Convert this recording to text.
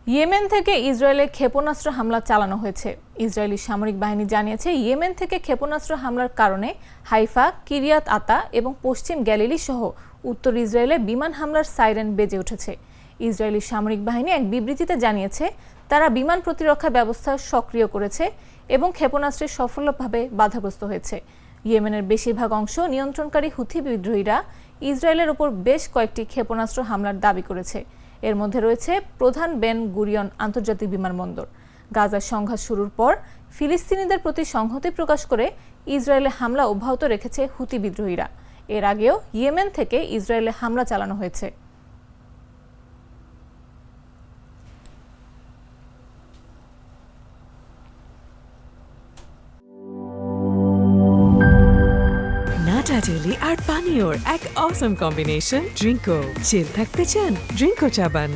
Yemen থেকে ইসরায়েলে ক্ষেপণাস্ত্র হামলা চালানো হয়েছে। ইসরায়েলি সামরিক বাহিনী জানিয়েছে, ইয়েমেন থেকে ক্ষেপণাস্ত্র হামলার কারণে হাইফা, কিরিয়াত আতা এবং পশ্চিম গ্যালিলি সহ উত্তর ইসরায়েলে বিমান হামলার সাইরেন বেজে উঠেছে। ইসরায়েলি সামরিক বাহিনী এক বিবৃতিতে জানিয়েছে, তারা বিমান প্রতিরক্ষা ব্যবস্থা সক্রিয় করেছে এবং ক্ষেপণাস্ত্রে সফলভাবে বাধাগ্রস্ত হয়েছে। ইয়েমেনের বেশিরভাগ অংশ নিয়ন্ত্রণকারী হুথি বিদ্রোহীরা ইসরায়েলের ওপর বেশ কয়েকটি ক্ষেপণাস্ত্র হামলার দাবি করেছে। এর মধ্যে রয়েছে প্রধান বেন গুরিয়ন আন্তর্জাতিক বিমানবন্দর। গাজার সংঘাত শুরুর পর ফিলিস্তিনিদের প্রতি সংহতি প্রকাশ করে ইসরায়েলে হামলা অব্যাহত রেখেছে হুথি বিদ্রোহীরা। এর আগেও ইয়েমেন থেকে ইসরায়েলে হামলা চালানো হয়েছে। নাটা জেলি আর পানীয়র এক অসম কম্বিনেশন ড্রিঙ্কো। চিল থাকতে চান, ড্রিঙ্কো চাবান।